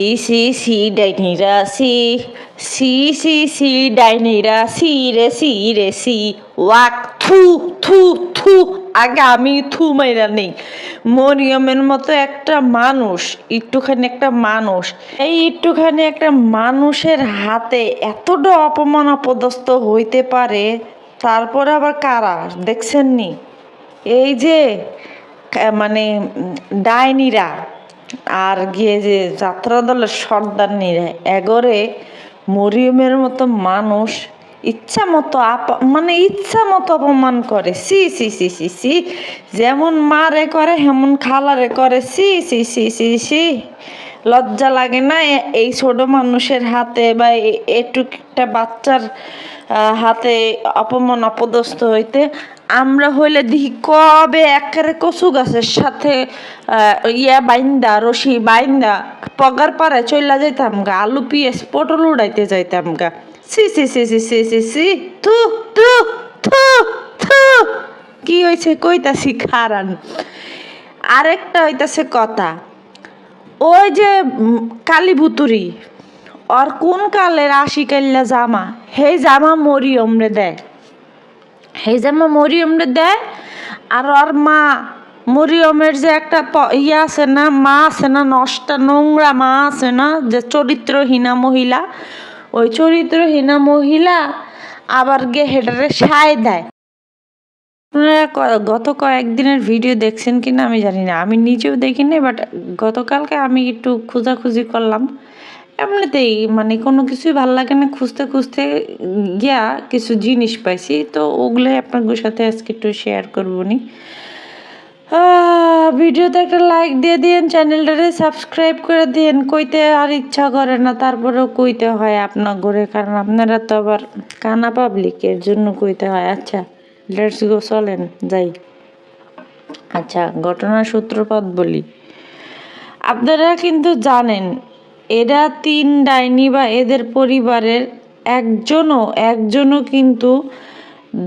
C ডাইনিরা C ডাইনিরা C walk থু থু থু আগে আমি থু মাইরা নেই। মরিয়মের মতো একটা মানুষ, একটুখানি একটা মানুষের হাতে এতটা অপমান অপদস্থ হইতে পারে। তারপরে আবার কারা দেখছেন নি, এই যে মানে ডাইনিরা আর গিয়ে যে যাত্রা দলের সর্দারনিরা এগরে মরিয়মের মতো মানুষ ইচ্ছা মতো অপমান করে। সি যেমন মারে করে হেমন খালারে করে। সি লজ্জা লাগে না এই ছোট মানুষের হাতে বা একটু একটা বাচ্চার হাতে অপমান অপদস্থ হইতে? আমরা হইলে দেখি কবে একেবারে কচু গাছের সাথে রশি বাইন্দা পগার পাড়ায় চইলা যাইতাম গা, আলু পিঁয়াজ পটল উড়াইতে যাইতাম গা। সি থু থু থু থু। কি হয়েছে কইতাছি খারান। আরেকটা হইতাছে কথা, ওই যে কালী ভুতুরি ওর কোন কালের কাল্লা জামা, সেই জামা মরিয়মরে দেয়। আর ওর মা মরিয়মের যে একটা আছে না, মা আছে না, নষ্টা নোংরা মা আছে না, যে চরিত্রহীনা মহিলা, ওই চরিত্রহীনা মহিলা আবার গে হেডারে সায় দেয়। আপনারা গত কয়েকদিনের ভিডিও দেখছেন কিনা আমি জানি না, আমি নিজেও দেখিনি, বাট গতকালকে আমি একটু খোঁজাখুঁজি করলাম এমনিতেই, মানে কোনো কিছুই ভালো লাগে না, খুঁজতে গিয়া কিছু জিনিস পাইছি, তো ওগুলোই আপনাদের সাথে আজকে একটু শেয়ার করবো নি। ভিডিওতে একটা লাইক দিয়ে দিন, চ্যানেলটারে সাবস্ক্রাইব করে দিন। কইতে আর ইচ্ছা করে না, তারপরেও কইতে হয় আপনার ঘরে, কারণ আপনারা তো আবার কানা পাবলিকের জন্য কইতে হয়। আচ্ছা লেটস গো, চলেন যাই। আচ্ছা, ঘটনার সূত্রপাত বলি। আপনারা কিন্তু জানেন এরা 3 ডাইনি বা এদের পরিবারের একজনও কিন্তু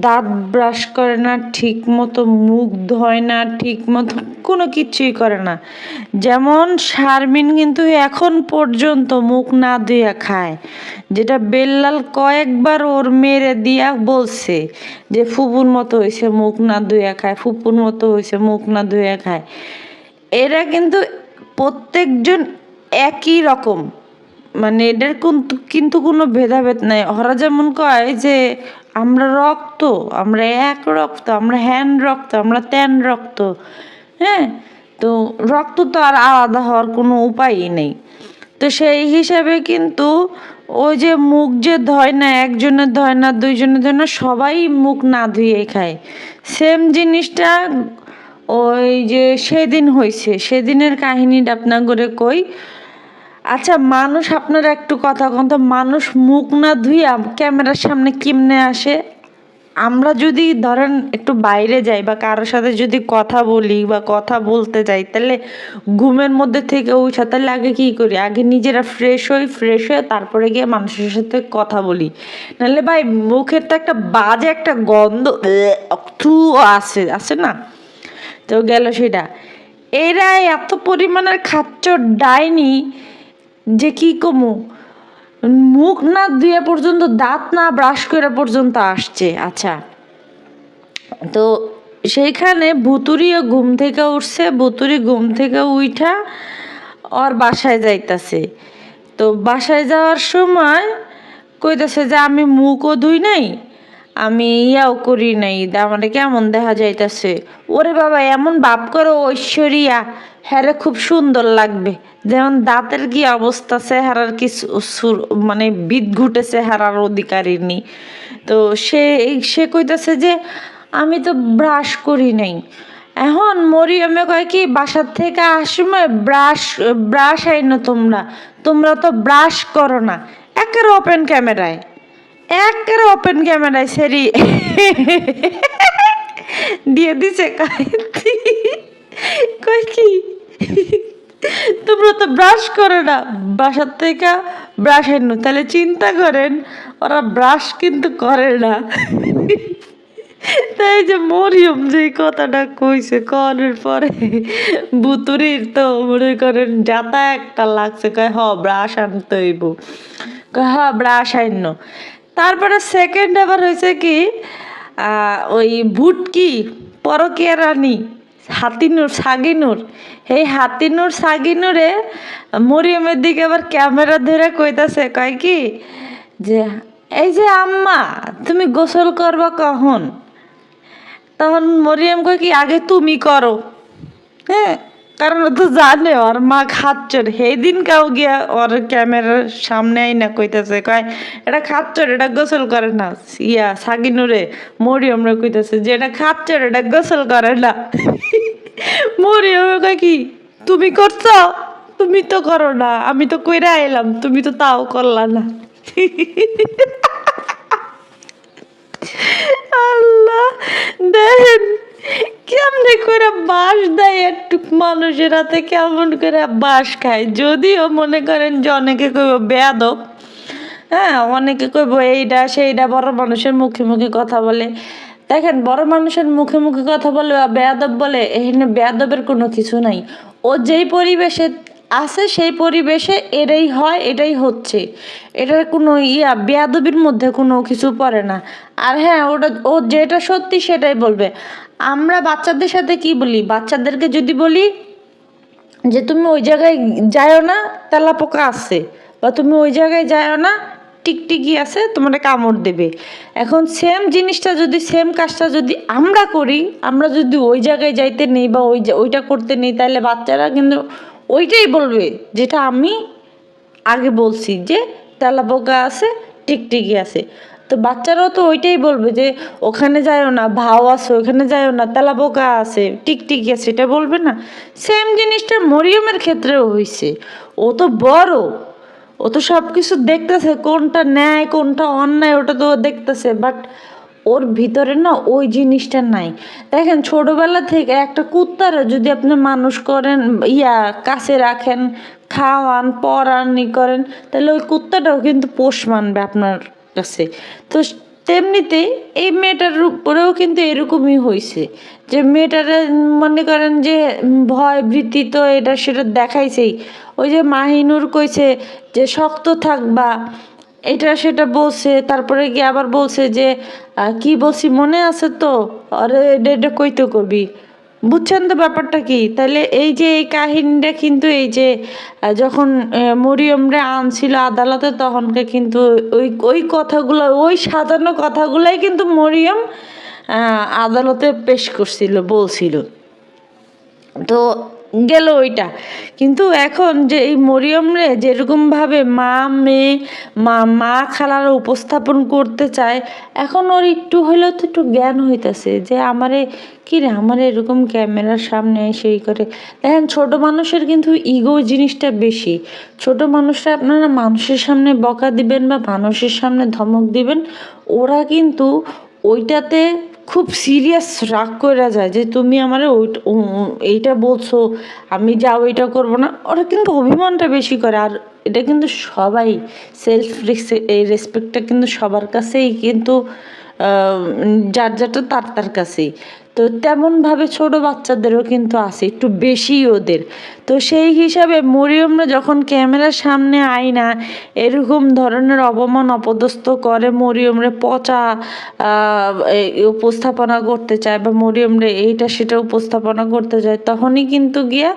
দাঁত ব্রাশ করে না ঠিক মতো, মুখ ধোয় না ঠিক মতো, কোনো কিছুই করে না। যেমন শারমিন কিন্তু এখন পর্যন্ত মুখ না ধুইয়া খায়, যেটা বেল্লাল কয়েকবার ওর মেরে দিয়া বলছে যে ফুপুর মতো হয়েছে মুখ না ধুইয়া খায়, ফুপুর মতো হয়েছে মুখ না ধুইয়া খায়। এরা কিন্তু প্রত্যেকজন একই রকম, মানে এদের কিন্তু কোনো ভেদাভেদ নাই। ওরা যেমন কয় যে আমরা এক রক্ত, আমরা হ্যান রক্ত, আমরা ত্যান রক্ত, হ্যাঁ, তো রক্ত তো আর আলাদা হওয়ার কোনো উপায়ই নেই। তো সেই হিসাবে কিন্তু ওই যে মুখ যে ধয় না, একজনের ধয় না, দুইজনের ধয় না, সবাই মুখ না ধুয়ে খায়। সেম জিনিসটা ওই যে সেদিন হয়েছে, সেদিনের কাহিনীটা আপনার করে কই। আচ্ছা, মানুষ, আপনারা একটু কথা কন তো, মানুষ মুখ না ধুইয়া ক্যামেরার সামনে কেমনে আসে? আমরা যদি ধরেন একটু বাইরে যাই বা কারোর সাথে যদি কথা বলি বা কথা বলতে যাই, তাহলে ঘুমের মধ্যে থেকে উঠা, তাহলে আগে কী করি? আগে নিজেরা ফ্রেশ হয়ে তারপরে গিয়ে মানুষের সাথে কথা বলি। নাহলে ভাই মুখের তো একটা বাজে একটা গন্ধ আছে না, তো গেল সেটা। এরা এত পরিমাণের খাচ্চর ডাইনি যে কি কমু, মুখ না ধুয়ে পর্যন্ত, দাঁত না ব্রাশ করে পর্যন্ত আসছে। আচ্ছা, তো সেইখানে ভুতুরিও ঘুম থেকে উঠছে, ভুতুরি ঘুম থেকে উঠা ওর বাসায় যাইতাছে। তো বাসায় যাওয়ার সময় কইতাছে যে আমি মুখও ধুই নাই, আমি ইয়াও করি নাই, আমারে কেমন দেখা যাইতাছে। ওরে বাবা, এমন ভাব করো ঐশ্বরিয়া হ্যাঁ খুব সুন্দর লাগবে, যেমন দাঁতের কি অবস্থা, চেহারার কি মানে বিদঘুটে চেহারার অধিকারী নি। তো সে কইতাছে যে আমি তো ব্রাশ করি নাই। এখন মরিয়মে কয় কি, বাসার থেকে আসময় ব্রাশ আইনো, তোমরা তো ব্রাশ করো না। একের ওপেন ক্যামেরায় সেরি দিয়ে দিছে। কয় কি, তোমরা তো ব্রাশ করো না, বাসার থেকে ব্রাশ আইনো। তাহলে চিন্তা করেন ওরা ব্রাশ কিন্তু করে না। তাই যে মরিয়ম যে কথাটা কইছে কনের পরে বুতুরির তো মনে করেন যাতা একটা লাগছে, কয় হ ব্রাশ আনতে হইব, কয় হ ব্রাশ আইন। তারপরে সেকেন্ড আবার হয়েছে কি, ওই ভুটকি পরকিয়া রানী হাতিনুর সাগিনুর, এই হাতিনুর সাগিনুরে মরিয়মের দিকে আবার ক্যামেরা ধরে কইতাছে, কয় কি যে এই যে আম্মা তুমি গোসল করবা কখন? তখন মরিয়ম কয় কি আগে তুমি করো। হ্যাঁ, কারণ ও তো জানে ওর মা খাচ্চর, সেই দিন কাউ গিয়া ওর ক্যামেরার সামনে আই না কইতাছে, কয় এটা খাচ্চর, এটা গোসল করে না। ইয়া সাগিনুরে মরিয়ম রে কইতাছে যে এটা খাচ্চর, এটা গোসল করে না। মরিয়ম কয় কি তুমি করছো? তুমি তো করো না, আমি তো কইরা এলাম, তুমি তো তাও করলা না। আল্লাহ, দেখেন কেমনে করে বাঁশ দেয় একটু মানুষের হাতে, কেমন করে বাঁশ খায়। যদিও মনে করেন যে অনেকে কইব বেয়াদব, হ্যাঁ অনেকে কইব এইটা সেইটা, বড় মানুষের মুখে মুখে কথা বলে। দেখেন বড় মানুষের মুখে মুখে কথা বলে বা বেয়াদব বলে, এখানে বেয়াদবের কোনো কিছু নাই। ও যেই পরিবেশে আছে সেই পরিবেশে এটাই হয়, এটাই হচ্ছে, এটার কোনো বেয়াদবির মধ্যে কোনো কিছু পড়ে না। আর হ্যাঁ ওটা ও যেটা সত্যি সেটাই বলবে। আমরা বাচ্চাদের সাথে কি বলি, বাচ্চাদেরকে যদি বলি যে তুমি ওই জায়গায় যাও না তেলাপোকা আছে, বা তুমি ওই জায়গায় যাও না টিকটিকি আছে তোমার কামড় দেবে। এখন সেম জিনিসটা যদি, সেম কাজটা যদি আমরা করি, আমরা যদি ওই জায়গায় যাইতে নেই বা ওইটা করতে নেই, তাহলে বাচ্চারা কিন্তু ওইটাই বলবে যেটা আমি আগে বলছি, যে তেলাপোকা আছে টিকটিকি আছে। তো বাচ্চারাও তো ওইটাই বলবে যে ওখানে যাইও না, ভাও আছে ওখানে যাইও না, তেলাপোকা আছে টিকটিকি আছে, এটা বলবে না? সেম জিনিসটা মরিয়মের ক্ষেত্রেও হয়েছে। ও তো বড়, ও তো সব কিছু দেখতেছে, কোনটা ন্যায় কোনটা অন্যায় ওটা তো ও দেখতেছে, বাট ওর ভিতরে না ওই জিনিসটা নাই। দেখেন ছোটবেলা থেকে একটা কুত্তারে যদি আপনি মানুষ করেন, কাছে রাখেন, খাওয়ান পরান করেন, তাহলে ওই কুত্তাটাও কিন্তু পোষ মানবে আপনার কাছে। তো তেমনিতে এই মেয়েটার উপরেও কিন্তু এরকমই হয়েছে, যে মেয়েটারে মনে করেন যে ভয় ভীতি তো এটা সেটা দেখাইছেই। ওই যে মাহিনুর কইছে যে শক্ত থাকবা, এটা সেটা বলছে, তারপরে গিয়ে আবার বলছে যে কি বলছি মনে আছে তো, আরে এটা এটা কইতে কবি, বুঝছেন তো ব্যাপারটা কি? তাহলে এই যে এই কাহিনীটা কিন্তু এই যে যখন মরিয়মরে আনছিল আদালতে, তখনকে কিন্তু ওই ওই কথাগুলো, ওই সাজানো কথাগুলাই কিন্তু মরিয়ম আদালতে পেশ করছিল, বলছিল। তো গেল ওইটা। কিন্তু এখন যে এই মরিয়ম রে যেরকমভাবে মা মেয়ে মা খালার উপস্থাপন করতে চায়, এখন ওর একটু হইলেও তো একটু জ্ঞান হইতেছে যে আমারে কিরে আমার এরকম ক্যামেরার সামনে সেই করে। দেখেন ছোট মানুষের কিন্তু ইগো জিনিসটা বেশি। ছোট মানুষরা আপনারা মানুষের সামনে বকা দিবেন বা মানুষের সামনে ধমক দিবেন, ওরা কিন্তু ওইটাতে খুব সিরিয়াস রাগ করে যায় যে তুমি আমারে এইটা বলছো, আমি যাও এটা করবো না। ওরা কিন্তু অভিমানটা বেশি করে। আর এটা কিন্তু সবাই সেলফ এই রেসপেক্টটা কিন্তু সবার কাছেই কিন্তু যার যারটা তার তার কাছেই। তো তেমনভাবে ছোট বাচ্চাদেরও কিন্তু আছে একটু বেশি ওদের। তো সেই হিসাবে মরিয়মরা যখন ক্যামেরার সামনে আয় না, এরকম ধরনের অপমান অপদস্থ করে, মরিয়মরে পচা উপস্থাপনা করতে চায় বা মরিয়মরে এইটা সেটা উপস্থাপনা করতে চায়, তখনই কিন্তু গিয়া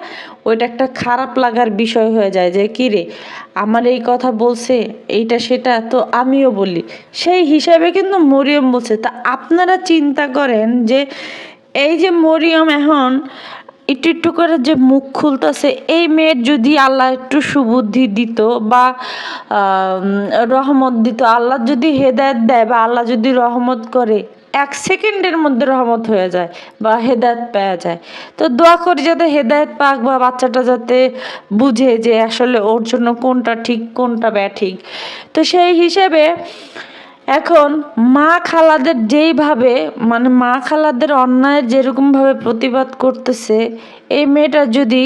ওইটা একটা খারাপ লাগার বিষয় হয়ে যায় যে কী রে আমার এই কথা বলছে এইটা সেটা, তো আমিও বলি। সেই হিসাবে কিন্তু মরিয়ম বলছে। তা আপনারা চিন্তা করেন যে এই যে মরিয়ম এখন একটু একটু করে যে মুখ খুলতেছে, এই মেয়ের যদি আল্লাহ একটু সুবুদ্ধি দিত বা রহমত দিত, আল্লাহ যদি হেদায়েত দেয় বা আল্লাহ যদি রহমত করে, 1 সেকেন্ডের মধ্যে রহমত হয়ে যায় বা হেদায়েত পাওয়া যায়। তো দোয়া করি যাতে হেদায়েত পাক বা বাচ্চাটা যাতে বুঝে যে আসলে ওর জন্য কোনটা ঠিক কোনটা ব্যাঠিক। তো সেই হিসেবে এখন মা খালাদের যেইভাবে, মানে মা খালাদের অন্যায়ের যেরকমভাবে প্রতিবাদ করতেছে, এই মেয়েটা যদি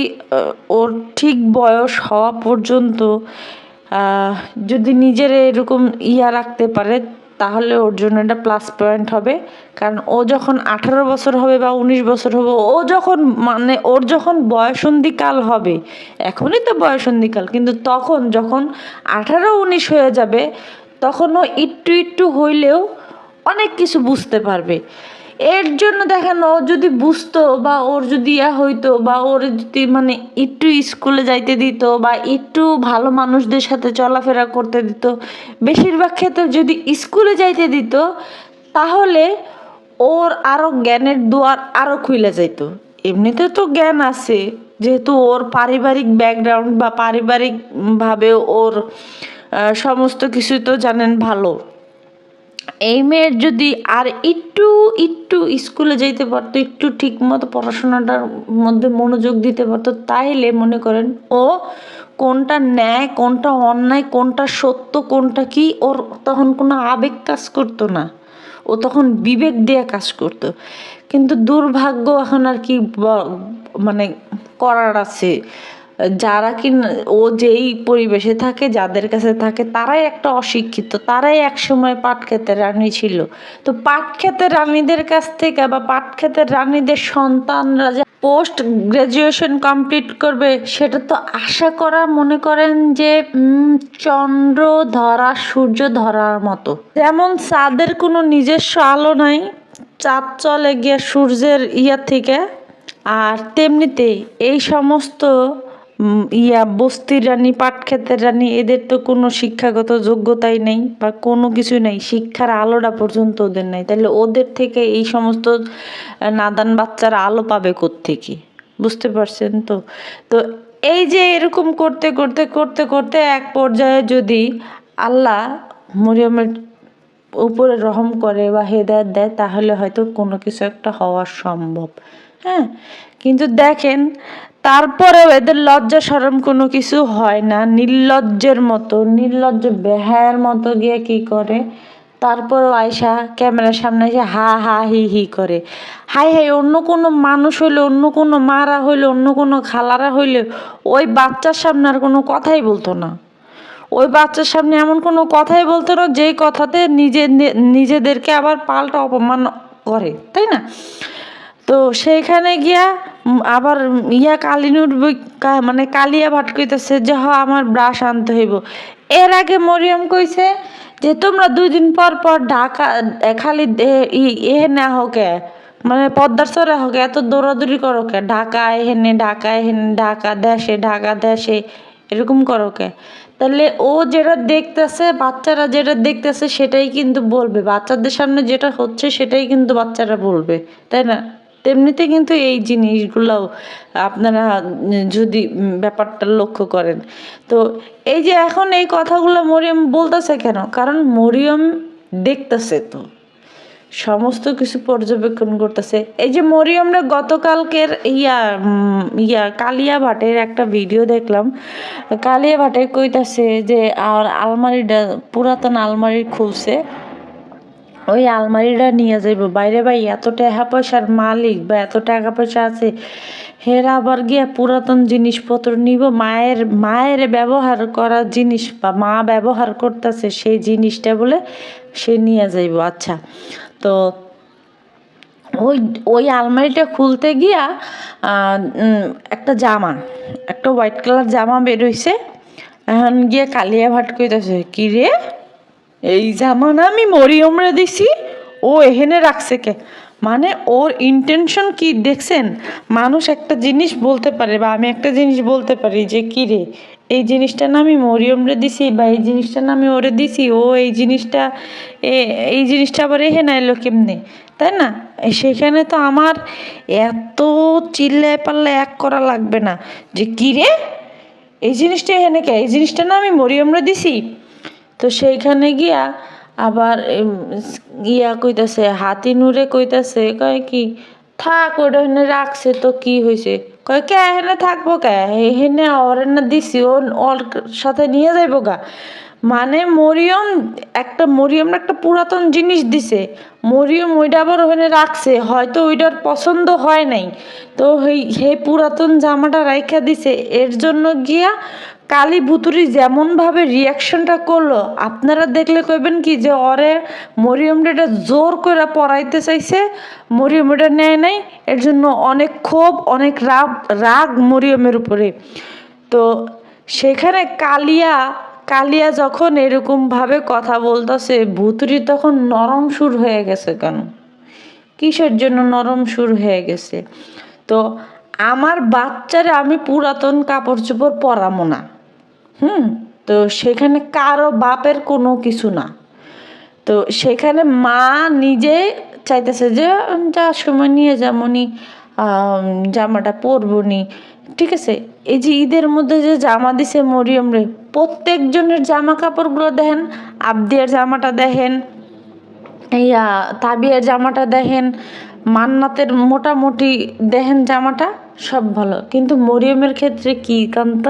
ওর ঠিক বয়স হওয়া পর্যন্ত যদি নিজের এরকম রাখতে পারে, তাহলে ওর জন্য এটা প্লাস পয়েন্ট হবে। কারণ ও যখন 18 বছর হবে বা 19 বছর হবে, ও যখন মানে ওর যখন বয়সন্ধিকাল হবে, এখনই তো বয়সন্ধিকাল, কিন্তু তখন যখন 18-19 হয়ে যাবে, তখন ও একটু একটু হইলেও অনেক কিছু বুঝতে পারবে। এর জন্য দেখেন, ও যদি বুঝতো বা ওর যদি হইতো বা ওর যদি মানে একটু স্কুলে যাইতে দিত বা একটু ভালো মানুষদের সাথে চলাফেরা করতে দিত, বেশিরভাগ ক্ষেত্রে যদি স্কুলে যাইতে দিত, তাহলে ওর আরও জ্ঞানের দুয়ার আরও খুলে যাইত। এমনিতে তো জ্ঞান আছে, যেহেতু ওর পারিবারিক ব্যাকগ্রাউন্ড বা পারিবারিকভাবে ওর সমস্ত কিছু তো জানেন ভালো। এই মেয়ের যদি আর একটু একটু স্কুলে যেতে পারতো, একটু ঠিক মতো পড়াশোনাটার মধ্যে মনোযোগ দিতে পারতো, তাইলে মনে করেন ও কোনটা ন্যায়, কোনটা অন্যায়, কোনটা সত্য, কোনটা কি, ওর তখন কোনো আবেগ কাজ করতো না, ও তখন বিবেক দিয়ে কাজ করতো। কিন্তু দুর্ভাগ্য এখন আর কি মানে করার আছে, যারা কি ও যেই পরিবেশে থাকে, যাদের কাছে থাকে, তারাই একটা অশিক্ষিত, তারাই একসময় পাট ক্ষেতের রানী ছিল। তো পাট ক্ষেতের রানীদের কাছ থেকে বা পাট ক্ষেতের রানীদের সন্তানরা যে পোস্ট গ্রাজুয়েশন কমপ্লিট করবে, সেটা তো আশা করা মনে করেন যে চন্দ্র ধরা সূর্য ধরার মতো। যেমন চাঁদের কোনো নিজস্ব আলো নাই, চাঁদ চলে গিয়ে সূর্যের থেকে, আর তেমনিতে এই সমস্ত বস্তির রানী, পাট ক্ষেতের রানী, এদের তো কোনো শিক্ষাগত যোগ্যতাই নেই বা কোনো কিছু নেই, শিক্ষার আলোটা পর্যন্ত ওদের নেই। তাহলে ওদের থেকে এই সমস্ত নাদান বাচ্চারা আলো পাবে কোত্থেকে? বুঝতে পারছেন তো? তো এই যে এরকম করতে করতে করতে করতে এক পর্যায়ে যদি আল্লাহ মরিয়মের উপরে রহম করে বা হেদায়েত দেয়, তাহলে হয়তো কোনো কিছু একটা হওয়া সম্ভব। হ্যাঁ, কিন্তু দেখেন তারপরেও এদের লজ্জা শরম কোনো কিছু হয় না, নির্লজ্জের মতো, নির্লজ্জ বেহায়ার মতো গিয়ে কি করে, তারপরেও আয়সা ক্যামেরার সামনে এসে হা হা হি হি করে। হাই হাই, অন্য কোনো মানুষ হইলে, অন্য কোনো মারা হইলে, অন্য কোনো খালারা হইলে ওই বাচ্চার সামনে আর কোনো কথাই বলতো না। ওই বাচ্চার সামনে এমন কোনো কথাই বলতো না যেই কথাতে নিজেদেরকে আবার পাল্টা অপমান করে, তাই না? তো সেইখানে গিয়া আবার কালিনুর মানে কালিয়া ভাট কইতেছে যে আমার ব্রাশ আনতে হইব। এর আগে মরিয়ম কইছে যে তোমরা 2 দিন পর পর ঢাকা খালি না হোকে, মানে পদ্মার চরে হোকে, এত দৌড়াদৌড়ি করো কে, ঢাকা এহেনে ঢাকা দেশে, ঢাকা দেশে, এরকম করো কে? তাহলে ও যেটা দেখতেছে, বাচ্চারা যেটা দেখতেছে সেটাই কিন্তু বলবে, বাচ্চাদের সামনে যেটা হচ্ছে সেটাই কিন্তু বাচ্চারা বলবে, তাই না? তেমনিতে কিন্তু এই জিনিসগুলোও আপনারা যদি ব্যাপারটা লক্ষ্য করেন, তো এই যে এখন এই কথাগুলো মরিয়ম বলতেছে কেন? কারণ মরিয়ম দেখতেছে, তো সমস্ত কিছু পর্যবেক্ষণ করতেছে। এই যে মরিয়মরা গতকালকের কালিয়া ভাটের একটা ভিডিও দেখলাম, কালিয়া ভাটে কইতাছে যে আর আলমারিটা, পুরাতন আলমারি খুলছে, ওই আলমারিটা নিয়ে যাইব বাইরে। ভাই, এত টাকা পয়সার মালিক বা এত টাকা পয়সা আছে, হেরা আবার গিয়া পুরাতন জিনিসপত্র নিব, মায়ের ব্যবহার করা জিনিস বা মা ব্যবহার করতেছে সেই জিনিসটা বলে সে নিয়ে যাইব। আচ্ছা, তো ওই ওই আলমারিটা খুলতে গিয়া একটা জামা, একটা হোয়াইট কালার জামা বেরোইছে। এখন গিয়ে কালিয়া ভাট কইতাছে, কি রে, এই জামা না আমি মরিয়মরে দিছি, ও এখানে রাখছে কে? মানে ওর ইন্টেনশন কি দেখছেন? মানুষ একটা জিনিস বলতে পারে বা আমি একটা জিনিস বলতে পারি যে কি রে, এই জিনিসটা না আমি মরিয়মরে দিছি বা এই জিনিসটা না আমি ওরে দিছি, ও এই জিনিসটা আবার এখানে এলো কেমনে, তাই না? সেখানে তো আমার এত চিল্লায় পাল্লা এক করা লাগবে না যে কি রে, এই জিনিসটা এখানে কে, এই জিনিসটা না আমি মরিয়মরে দিছি। তো সেইখানে গিয়া আবার কইতাছে, হাতিনুরে কইতাছে, কয় কি থাক, ওটা এখানে রাখছে তো কি হয়েছে? কয় কে এখানে থাকবো কে, এখানে ওর না দিছি, ওর সাথে নিয়ে যাইব গা। মানে মরিয়ম একটা পুরাতন জিনিস দিছে, মরিয়ম ওইটা আবার ওখানে রাখছে, হয়তো ওইটার পছন্দ হয় নাই, তো সেই পুরাতন জামাটা রাইখা দিছে, এর জন্য গিয়া কালী ভুতুরি যেমনভাবে রিয়াকশনটা করলো, আপনারা দেখলে কইবেন কি যে ওরে মরিয়মটা এটা জোর করে পড়াইতে চাইছে, মরিয়ম এটা নেয় নাই, এর জন্য অনেক ক্ষোভ, অনেক রাগ রাগ মরিয়মের উপরে। তো সেখানে কালিয়া কালিয়া যখন এরকমভাবে কথা বলতেছে, ভুতুরি তখন নরম সুর হয়ে গেছে কেন? কিসের জন্য নরম সুর হয়ে গেছে? তো আমার বাচ্চারা আমি পুরাতন কাপড় চোপড় পরামো না। তো সেখানে কারো বাপের কোনো কিছু না। তো সেখানে মা নিজে চাইতেছে যে যা সময় নিয়ে যেমনই জামাটা পরবো নি, ঠিক আছে। এই যে ঈদের মধ্যে যে জামা দিছে মরিয়ম রে, প্রত্যেকজনের জামা কাপড়গুলো দেখেন, আবদিয়ার জামাটা দেখেন, ইয়া তাবিয়ার জামাটা দেখেন, মান্নাতের মোটামুটি দেখেন জামাটা সব ভালো, কিন্তু মরিয়মের ক্ষেত্রে কি কান্ত?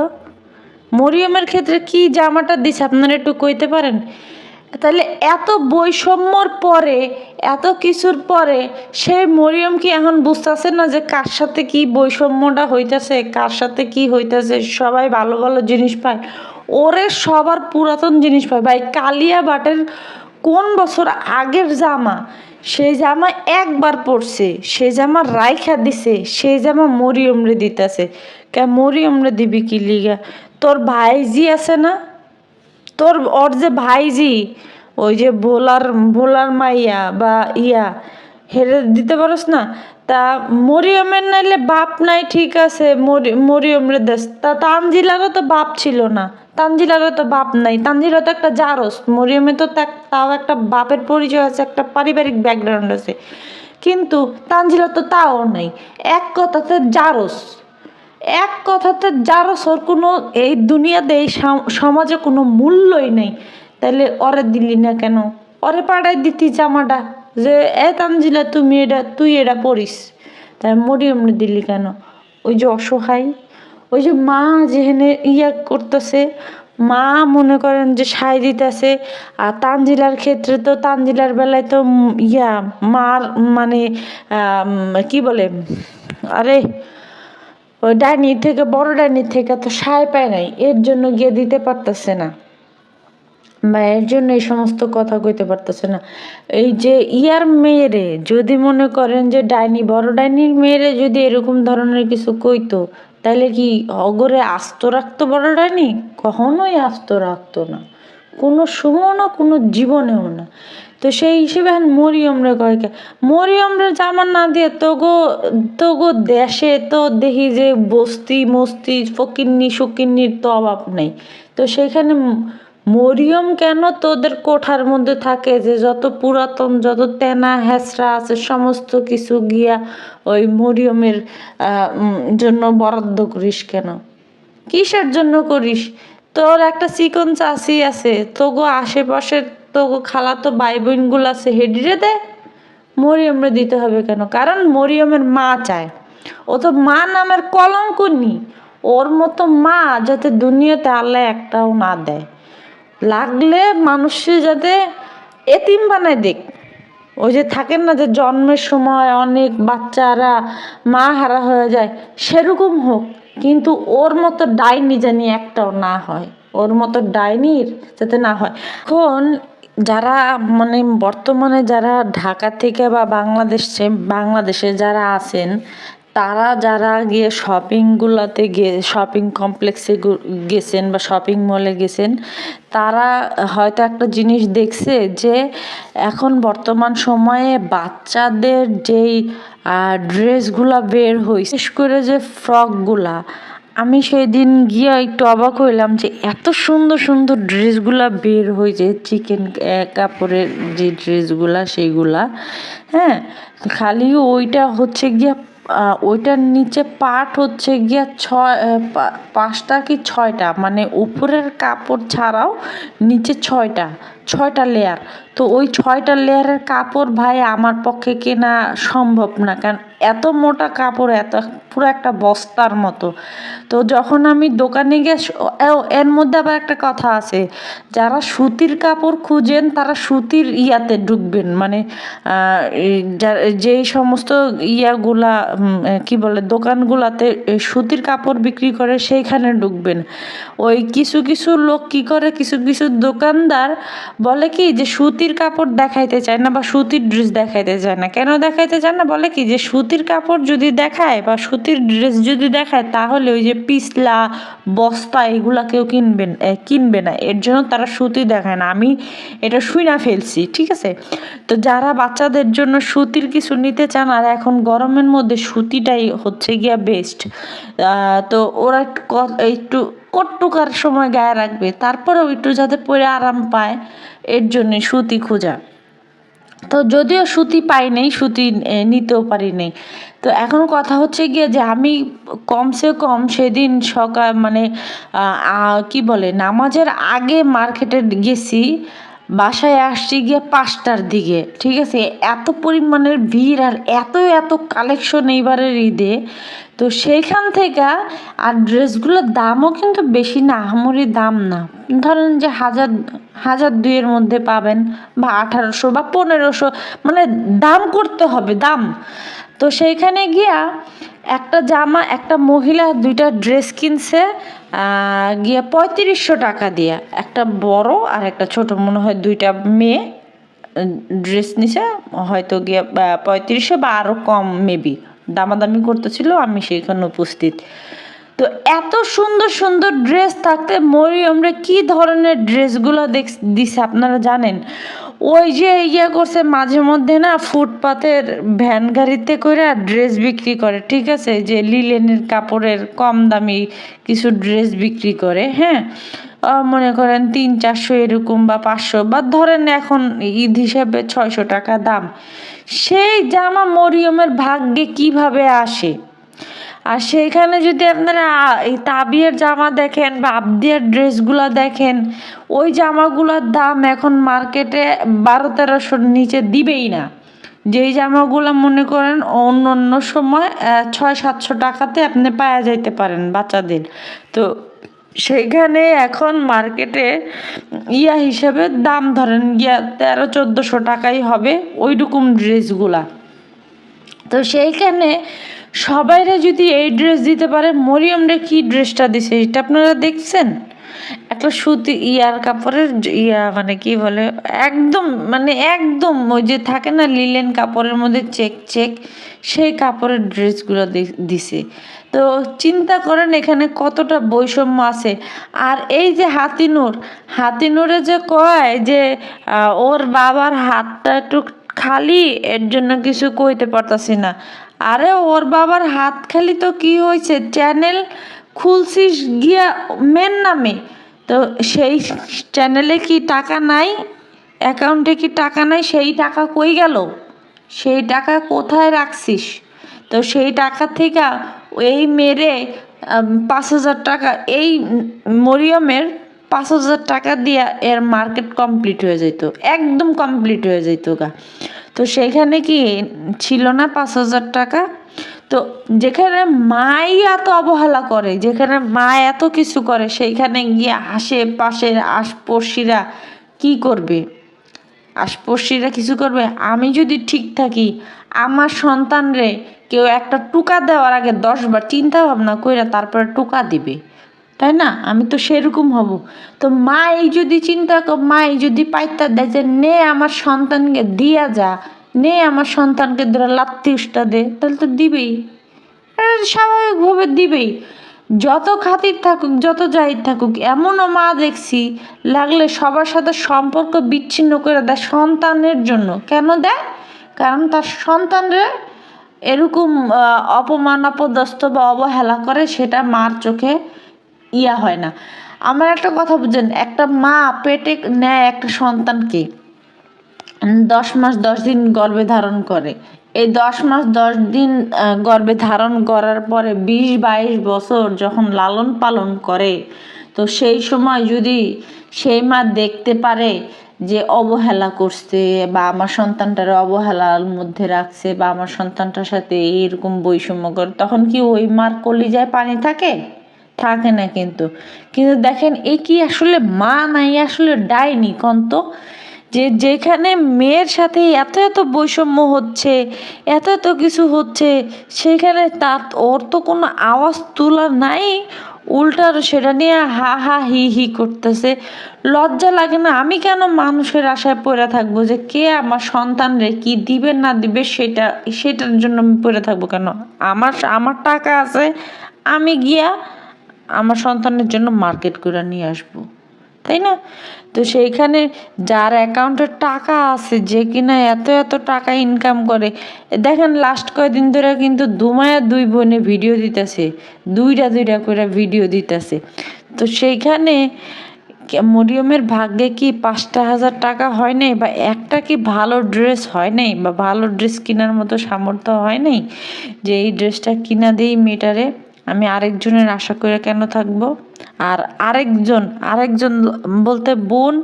মরিয়মের ক্ষেত্রে কি জামাটা দিছে আপনারা একটু কইতে পারেন? তাহলে এত বৈষম্যর পরে, এত কিছুর পরে সেই মরিয়ম কি এখন বুঝতেছে না যে কার সাথে কি বৈষম্যটা হইতেছে, কার সাথে কি হইতেছে? সবাই ভালো ভালো জিনিস পায়, ওরে সবার পুরাতন জিনিস পায়। ভাই কালিয়া বাটের কোন বছর আগের জামা, সেই জামা একবার পরছে, সেই জামা রাইখা দিছে, সেই জামা মরিয়মরে দিতেছে। মরিয়মরে দিবি কি লিগা? তোর ভাইজি আছে না, তোর ওর যে ভাইজি, ওই যে ভোলার ভোলার মাইয়া বা ইয়া, হেরে দিতে পারস না? তা মরিয়মের নাইলে বাপ নাই, ঠিক আছে, মরিয়মরে দেশ। তা তানজিলারও তো বাপ ছিল না, তানজিলারও তো বাপ নাই, তানজিলা তো একটা জারস, মরিয়মে তো তাও একটা বাপের পরিচয় আছে, একটা পারিবারিক ব্যাকগ্রাউন্ড আছে, কিন্তু তানজিলা তো তাও নাই। এক কথাতে জারস, এক কথাতে জারস, ওর কোনো এই দুনিয়াতে এই সমাজে কোনো মূল্যই নেই। তাইলে ওরে দিলি না কেন? ওরে পাড়াই দিতি জামাটা যে এ তানজিলা তুমি এটা, তুই এটা পরিস। তাই মরিয়মরে দিলি কেন? ওই যে অসহায়, ওই যে মা যেখানে ইয়া করতেছে, মা মনে করেন যে সায় দিতেছে। আর তানজিলার ক্ষেত্রে তো, তানজিলার বেলায় তো ইয়া মার মানে কি বলে, আরে ওই ডাইনি থেকে, বড় ডাইনি থেকে তো সায় পায় নাই, এর জন্য গিয়ে দিতে পারতেছে না, বা এর জন্য এই সমস্ত কথা কইতে পারতেছে না। এই যে ইয়ার মেয়েরে যদি মনে করেন যে ডাইনি, বড় ডাইনির মেয়েরে যদি এরকম ধরনের কিছু কইতো, তাহলে কি অগরে আস্ত রাখতো বড় ডাইনি? কখনোই আস্ত রাখতো না, কোনো সময় না, কোনো জীবনেও না। তো সেই হিসেবে এখন মরিয়মরে কয়েক, মরিয়মরে জামা না দিয়ে তোগো তোগো দেশে তো দেখি যে বস্তি মস্তি ফকিন্নি সুকিন্নির তো অভাব নেই। তো সেইখানে মরিয়ম কেন তোদের কোঠার মধ্যে থাকে, যে যত পুরাতন যত তেনা হ্যাঁচড়া আছে সমস্ত কিছু গিয়া ওই মরিয়মের জন্য বরাদ্দ করিস কেন? কিসের জন্য করিস? তোর একটা চিকন চাষি আছে, তোগো আশেপাশে তোগো খালাতো ভাই বোনগুলো আছে, হেডিরে দে, মরিয়মরে দিতে হবে কেন? কারণ মরিয়মের মা চায়, ও তো মা নামের কলঙ্ক নি, ওর মতো মা যাতে দুনিয়াতে আল্লাহ একটাও না দেয়, লাগলে মানুষে যাতে এতিম বানায় দেখ। ওই যে থাকেন না যে জন্মের সময় অনেক বাচ্চারা মা হারা হয়ে যায়, সেরকম হোক, কিন্তু ওর মতো ডাইনি জানি একটাও না হয়, ওর মতো ডাইনির যাতে না হয়। এখন যারা মানে বর্তমানে যারা ঢাকা থেকে বা বাংলাদেশে যারা আছেন, তারা যারা গিয়ে শপিংগুলোতে গিয়ে শপিং কমপ্লেক্সে গেছেন বা শপিং মলে গেছেন, তারা হয়তো একটা জিনিস দেখছে যে এখন বর্তমান সময়ে বাচ্চাদের যেই ড্রেসগুলা বের হয়েছে, বিশেষ করে যে ফ্রকগুলা, আমি সেই দিন গিয়ে একটু অবাক হইলাম যে এত সুন্দর সুন্দর ড্রেসগুলা বের হয়েছে, চিকেন কাপড়ের যে ড্রেসগুলা সেইগুলা, হ্যাঁ। খালি ওইটা হচ্ছে গিয়া ওইটার নিচে পাট হচ্ছে গিয়া পাঁচটা কি ছয়টা, মানে উপরের কাপড় ছাড়াও নিচে ছয়টা লেয়ার। তো ওই 6টা লেয়ারের কাপড় ভাই আমার পক্ষে কেনা সম্ভব না, কারণ এত মোটা কাপড়, এত পুরো একটা বস্তার মতো। তো যখন আমি দোকানে গিয়ে এর মধ্যে আবার একটা কথা আছে, যারা সুতির কাপড় খুঁজেন তারা সুতির ইয়াতে ঢুকবেন, মানে যেই সমস্ত ইয়াগুলা কি বলে দোকানগুলাতে সুতির কাপড় বিক্রি করে সেইখানে ঢুকবেন। ওই কিছু কিছু লোক কি করে, কিছু কিছু দোকানদার বলে কি যে সুতির কাপড় দেখাইতে চায় না বা সুতির ড্রেস দেখাইতে চায় না। কেন দেখাইতে চায় না? বলে কি যে সুতির কাপড় যদি দেখায় বা সুতির ড্রেস যদি দেখায় তাহলে ওই যে পিছলা বস্তা এগুলা কেউ কিনবে না, এর জন্য তারা সুতি দেখায় না। আমি এটা শুইনা ফেলছি, ঠিক আছে? তো যারা বাচ্চাদের জন্য সুতির কিছু নিতে চান, আর এখন গরমের মধ্যে সুতিটাই হচ্ছে গিয়া বেস্ট, তো ওরা একটু কটটুকার সময় গায়ে রাখবে, তারপরেও একটু যাতে পরে আরাম পায়, এর জন্য সুতি খোঁজা। তো যদিও সুতি পাই নাই, সুতি নিতেও পারি নাই। তো এখন কথা হচ্ছে গিয়ে যে আমি কমসে কম সেদিন সকাল মানে কি বলে নামাজের আগে মার্কেটে গেছি, বাসায় আসছি গিয়ে 5টার দিকে, ঠিক আছে? এত পরিমাণের ভিড় আর এত এত কালেকশন এইবারের ঈদে। তো সেইখান থেকে আর ড্রেসগুলোর দামও কিন্তু বেশি না, আহামরি দাম না। ধরেন যে 1000 2000 মধ্যে পাবেন, বা 1800 বা 1500, মানে দাম করতে হবে দাম। তো সেইখানে গিয়া একটা জামা, একটা মহিলা 2টা ড্রেস কিনছে গিয়া 3500 টাকা দিয়া, একটা বড় আর একটা ছোট, মনে হয় 2টা মেয়ে ড্রেস নিছে, হয়তো গিয়া 3500 বা আরও কম মেবি। দামাদামি করতেছিল, আমি সেইখানে উপস্থিত। তো এত সুন্দর সুন্দর ড্রেস থাকতে মরিয়মরে কি ধরনের ড্রেসগুলো দিছে আপনারা জানেন? ওই যে ইয়ে করছে মাঝে মধ্যে না, ফুটপাতের ভ্যান গাড়িতে করে ড্রেস বিক্রি করে, ঠিক আছে? যে লিলেনের কাপড়ের কম দামি কিছু ড্রেস বিক্রি করে, হ্যাঁ, মনে করেন 300-400 এরকম, বা 500, বা ধরেন এখন ঈদ হিসেবে 600 টাকা দাম। সেই জামা মরিয়মের ভাগ্যে কিভাবে আসে? আর সেইখানে যদি আপনারা এই তাবিয়ার জামা দেখেন বা আবদিয়ার ড্রেসগুলো দেখেন, ওই জামাগুলোর দাম এখন মার্কেটে 1200-1300 নিচে দিবেই না। যেই জামাগুলো মনে করেন অন্য অন্য সময় 600-700 টাকাতে আপনি পাওয়া যাইতে পারেন বাচ্চাদের। তো সেইখানে এখন মার্কেটে ইয়া হিসেবে দাম ধরেন গিয়া 1300-1400 টাকাই হবে ওই রকম ড্রেসগুলা। তো সেইখানে সবাইরে যদি এই ড্রেস দিতে পারে, মরিয়মরে কি ড্রেসটা দিছে এটা আপনারা দেখছেন? একটা সুতি ইয়ার কাপড়ের মানে কি বলে, একদম মানে একদম ওই যে থাকে না লিলেন কাপড়ের মধ্যে চেক চেক, সেই কাপড়ের ড্রেসগুলো দিছে। তো চিন্তা করেন এখানে কতটা বৈষম্য আছে। আর এই যে হাতিনুরে যে কয় যে ওর বাবার হাতটা একটু খালি, এর জন্য কিছু কইতে পারতাছি না। আরে ওর বাবার হাত খালি তো কি হয়েছে, চ্যানেল খুলছিস গিয়া মেন নামে, তো সেই চ্যানেলে কি টাকা নাই, অ্যাকাউন্টে কি টাকা নাই? সেই টাকা কই গেল? সেই টাকা কোথায় রাখছিস? তো সেই টাকা থেকে এই মেরে 5000 টাকা, এই মরিয়মের 5000 টাকা দিয়া এর মার্কেট কমপ্লিট হয়ে যেত, একদম কমপ্লিট হয়ে যেত গা। তো সেইখানে কি ছিল না 5000 টাকা? তো যেখানে মাই এত অবহেলা করে, যেখানে মা এত কিছু করে, সেইখানে গিয়ে আশেপাশের আশপড়শিরা কি করবে? আশপড়শিরা কিছু করবে? আমি যদি ঠিক থাকি, আমার সন্তানরে কেউ একটা টুকা দেওয়ার আগে 10বার চিন্তা ভাবনা কইরা তারপরে টুকা দিবে, তাই না? আমি তো সেরকম হব। তো মাই যদি মাই যদি পাইতা দেয় যে নে আমার সন্তানকে দিয়া যা, নে আমার সন্তানকে ধরে লাত্তি উষ্টা দে, তাহলে তো দিবেই, স্বাভাবিকভাবে দিবেই। যত খাতির থাকুক, যত যাই থাকুক, এমনও মা দেখছি লাগলে সবার সাথে সম্পর্ক বিচ্ছিন্ন করে দেয় সন্তানের জন্য। কেন দেয়? কারণ তার সন্তানরা এরকম অপমান অপদস্থ বা অবহেলা করে, সেটা মার চোখে ইয়া হয় না। আমার একটা কথা বুঝেন, একটা মা পেটে নেয় একটা সন্তানকে, 10 মাস 10 দিন গর্ভে ধারণ করে। এই 10 মাস 10 দিন গর্ভে ধারণ করার পরে 20-22 বছর যখন লালন পালন করে, তো সেই সময় যদি সেই মা দেখতে পারে যে অবহেলা করছে বা আমার সন্তানটারে অবহেলার মধ্যে রাখছে বা আমার সন্তানটার সাথে এরকম বৈষম্য করে, তখন কি ওই মার কলিজায় পানি থাকে? থাকে না কিন্তু। কিন্তু দেখেন এ কি আসলে মা নাই আসলে ডাইনি কন্ত, যে যেখানে মেয়ের সাথে এত এত বৈষম্য হচ্ছে, এত এত কিছু হচ্ছে, সেখানে তার ওর তো কোনো আওয়াজ তোলা নাই, উল্টার সেটা নিয়ে হা হা হি হি করতেছে। লজ্জা লাগে না? আমি কেন মানুষের আশায় পড়ে থাকবো যে কে আমার সন্তানরে কি দিবে না দিবে, সেটার জন্য আমি পড়ে থাকবো কেন? আমার আমার টাকা আছে, আমি গিয়া আমার সন্তানের জন্য মার্কেট করে নিয়ে আসবো, তাই না? তো সেইখানে যার অ্যাকাউন্টে টাকা আছে, যে কিনা এত এত টাকা ইনকাম করে, দেখেন লাস্ট কয়েকদিন ধরে কিন্তু দুমায়া দুই বোনে ভিডিও দিতেছে, দুইটা দুইটা করে ভিডিও দিতেছে। তো সেইখানে মরিয়মের ভাগ্যে কি 5,000 টাকা হয় নাই, বা একটা কি ভালো ড্রেস হয় নাই, বা ভালো ড্রেস কেনার মতো সামর্থ্য হয় নাই যে এই ড্রেসটা কিনা দিই মেয়েটারে, আমি আরেকজনের আশা করে কেন থাকবো? আর আরেকজন বলতে বোন,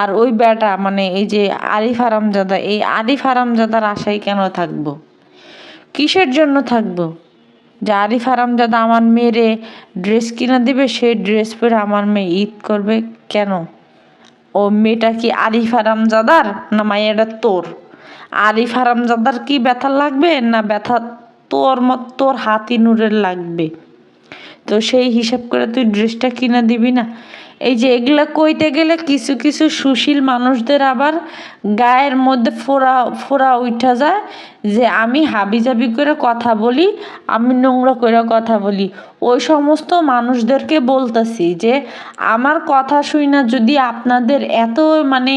আর ওই বেটা মানে এই যে আরিফ হারামজাদা, এই আরিফ হারামজাদার আশায় কেন থাকবো? কিসের জন্য থাকবো? যে আরিফ হারামজাদা আমার মেয়েরে ড্রেস কিনা দিবে, সেই ড্রেস পরে আমার মেয়ে ঈদ করবে কেন? ও মেয়েটা কি আরিফ হারামজাদার না মাইয়াটা তোর? আরিফ হারামজাদার কি ব্যথা লাগবে, না ব্যথা তোর হাতি নূরের লাগবে? তো সেই হিসাব করে তুই ড্রেসটা কিনা দিবি না? এই যে এগুলা কইতে গেলে কিছু কিছু সুশীল মানুষদের আবার গায়ের মধ্যে ফোড়া ফোড়া উঠা যায়, যে আমি হাবিজাবি করে কথা বলি, আমি নোংরা করে কথা বলি। ওই সমস্ত মানুষদেরকে বলতেছি যে আমার কথা শুই না যদি আপনাদের এত মানে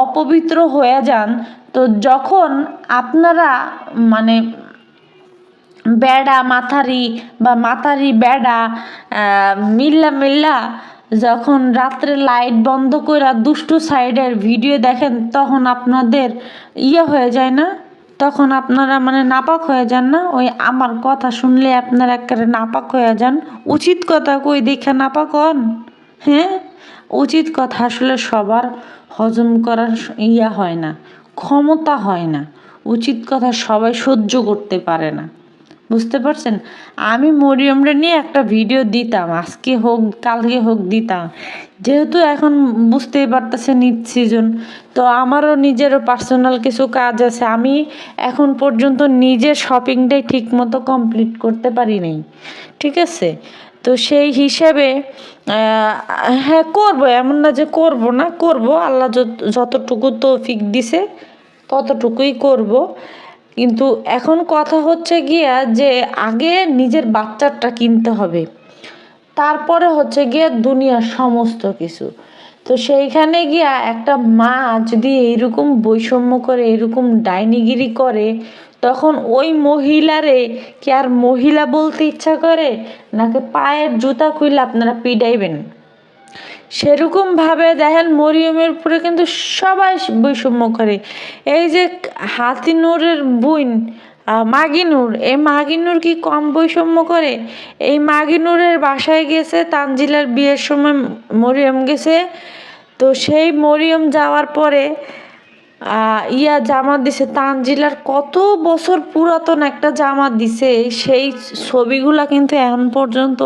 অপবিত্র হয়ে যান, তো যখন আপনারা মানে বেড়া মাথারি বা মাথারি বেড়া মিল্লা যখন রাত্রে লাইট বন্ধ করে দুষ্টু সাইডের ভিডিও দেখেন, তখন আপনাদের হয়ে যায় না? তখন আপনারা মানে নাপাক হয়ে যান না? ওই আমার কথা শুনলে আপনারা একেবারে নাপাক হয়ে যান। উচিত কথা কই দেখে নাপাক হন? হ্যাঁ, উচিত কথা আসলে সবার হজম করার হয় না, ক্ষমতা হয় না। উচিত কথা সবাই সহ্য করতে পারে না, বুঝতে পারছেন? আমি মরিয়মরে নিয়ে একটা ভিডিও দিতাম, আজকে হোক কালকে হোক দিতাম, যেহেতু এখন বুঝতেই পারতেছেন ঈদ সিজন, তো আমারও নিজেরও পার্সোনাল কিছু কাজ আছে, আমি এখন পর্যন্ত নিজের শপিংটাই ঠিক মতো কমপ্লিট করতে পারি নাই, ঠিক আছে? তো সেই হিসেবে হ্যাঁ করবো, এমন না যে করবো না, করবো। আল্লাহ যতটুকু তৌফিক দিছে ততটুকুই করব। কিন্তু এখন কথা হচ্ছে গিয়া যে আগে নিজের বাচ্চাটা কিনতে হবে, তারপরে হচ্ছে গিয়ে দুনিয়ার সমস্ত কিছু। তো সেইখানে গিয়া একটা মা যদি এইরকম বৈষম্য করে, এরকম ডাইনিগিরি করে, তখন ওই মহিলারে কি আর মহিলা বলতে ইচ্ছা করে, নাকি পায়ের জুতা খুইলে আপনারা পিডাইবেন? সেরকমভাবে দেখেন মরিয়মের উপরে কিন্তু সবাই বৈষম্য করে। এই যে হাতিনুরের বোন মাগিনুর, এই মাগিনুর কি কম বৈষম্য করে? এই মাগিনুরের বাসায় গেছে, তানজিলার বিয়ের সময় মরিয়ম গেছে। তো সেই মরিয়ম যাওয়ার পরে জামা দিছে, তানজিলার কত বছর পুরাতন একটা জামা দিছে, সেই ছবিগুলা কিন্তু এখন পর্যন্ত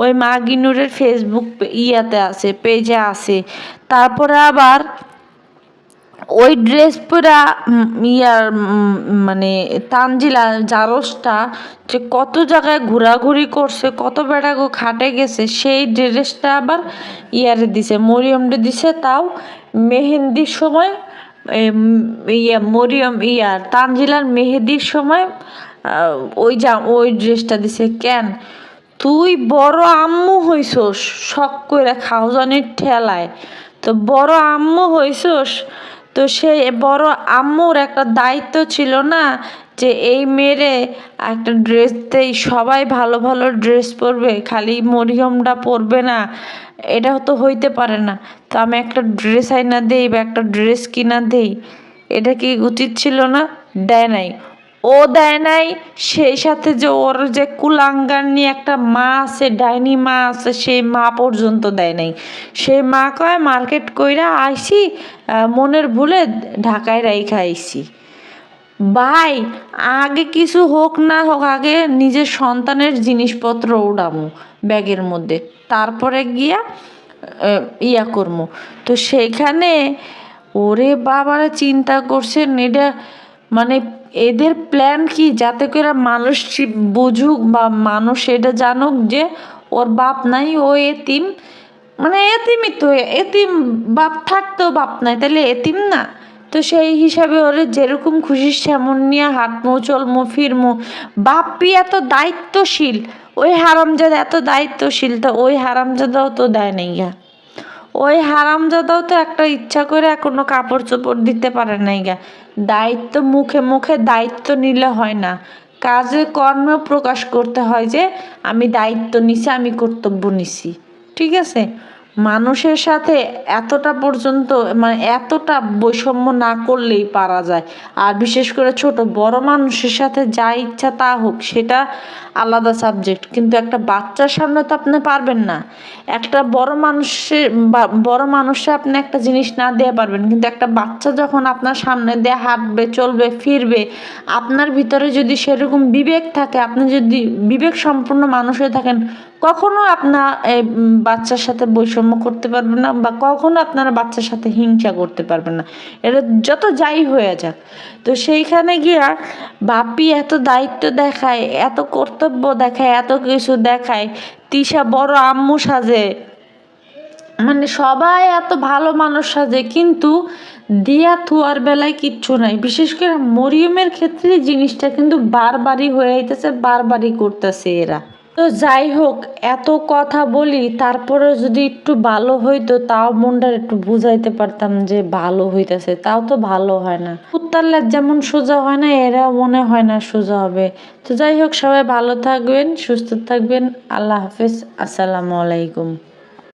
ওই মাগিনুরের ফেসবুক আছে, পেজে আছে। তারপরে আবার ওই ড্রেস পরা মানে তানজিলা জারসটা যে কত জায়গায় ঘোরাঘুরি করছে, কত বেড়াগো খাটে গেছে, সেই ড্রেসটা আবার দিছে, মরিয়মরে দিছে, তাও মেহেন্দির সময়। মরিয়ম তানজিলার মেহেদির সময় ওই ড্রেসটা দিছে। কেন? তুই বড় আম্মু হইছস শখ করে খাওয়ানোর ঠেলায়, তো বড় আম্মু হইছস, তো সেই বড় আম্মুর একটা দায়িত্ব ছিল না যে এই মেয়েরে একটা ড্রেস দেই, সবাই ভালো ভালো ড্রেস পরবে, খালি মরিয়মটা পরবে না, এটা তো হইতে পারে না। তো আমি একটা ড্রেস আইনা দেই বা একটা ড্রেস কিনা দেই, এটা কি উচিত ছিল না? দেয় নাই। ও দেয় নাই, সেই সাথে যে ওর যে কুলাঙ্গার নিয়ে একটা মা আছে, ডাইনি মা আছে, সেই মা পর্যন্ত দেয় নাই। সেই মা কয় মার্কেট কইরা আইছি, মনের ভুলে ঢাকায় রাইখা আইছি। ভাই, আগে কিছু হোক না হোক, আগে নিজের সন্তানের জিনিসপত্র উড়ামো ব্যাগের মধ্যে, তারপরে গিয়া ইয়া করবো। তো সেইখানে ওরে বাবারা চিন্তা করছেন এটা, মানে এদের প্ল্যান কি যাতে করে মানুষ বুঝুক বা মানুষ এটা জানুক যে ওর বাপ নাই, ও এতিম। মানে এতিমই তো, এতিম বাপ থাকতেও বাপ নাই, তাহলে এতিম না? তো সেই হিসাবে ওরে যেরকম খুশি সেমন নিয়ে হাঁটমো, চলমো, ফিরমো। বাপ্পি এত দায়িত্বশীল, ওই হারামজাদা এত দায়িত্বশীল, তো ওই হারামজাদাও তো দেয় নাই গা। ওই হারামজাদাও তো একটা ইচ্ছা করে কোনো কাপড় চোপড় দিতে পারে নাই গা। দায়িত্ব মুখে মুখে দায়িত্ব নিলে হয় না, কাজে কর্মে প্রকাশ করতে হয় যে আমি দায়িত্ব নিছি, আমি কর্তব্য নিছি। ঠিক আছে, মানুষের সাথে এতটা পর্যন্ত, মানে এতটা বৈষম্য না করলেই পারা যায়। আর বিশেষ করে ছোট বড় মানুষের সাথে যা ইচ্ছা তা হোক, সেটা আলাদা সাবজেক্ট, কিন্তু একটা বাচ্চার সামনে তো আপনি পারবেন না। একটা বড় মানুষে আপনি একটা জিনিস না দিয়ে পারবেন, কিন্তু একটা বাচ্চা যখন আপনার সামনে দিয়ে হাঁটবে, চলবে, ফিরবে, আপনার ভিতরে যদি সেরকম বিবেক থাকে, আপনি যদি বিবেক সম্পূর্ণ মানুষ হয়ে থাকেন, কখনো আপনার এই বাচ্চার সাথে বৈষম্য করতে পারবেন না, বা কখনো আপনারা বাচ্চার সাথে হিংসা করতে পারবেন না, এটা যত যাই হয়ে যাক। তো সেইখানে গিয়া বাপি এত দায়িত্ব দেখায়, এত কর্তব্য দেখায়, এত কিছু দেখায়, তিশা বড় আম্মু সাজে, মানে সবাই এত ভালো মানুষ সাজে, কিন্তু দিয়া থুয়ার বেলায় কিচ্ছু নাই। বিশেষ করে মরিয়মের ক্ষেত্রে জিনিসটা কিন্তু বারবারই হয়ে যাইতেছে, বারবারই করতেছে এরা। তো যাই হোক, এত কথা বলি, তারপরে যদি একটু ভালো হইতো তাও মনটার একটু বুঝাইতে পারতাম যে ভালো হইতেছে, তাও তো ভালো হয় না। কুত্তার লেজ যেমন সোজা হয় না, এরাও মনে হয় না সোজা হবে। তো যাই হোক, সবাই ভালো থাকবেন, সুস্থ থাকবেন। আল্লাহ হাফেজ, আসসালামু আলাইকুম।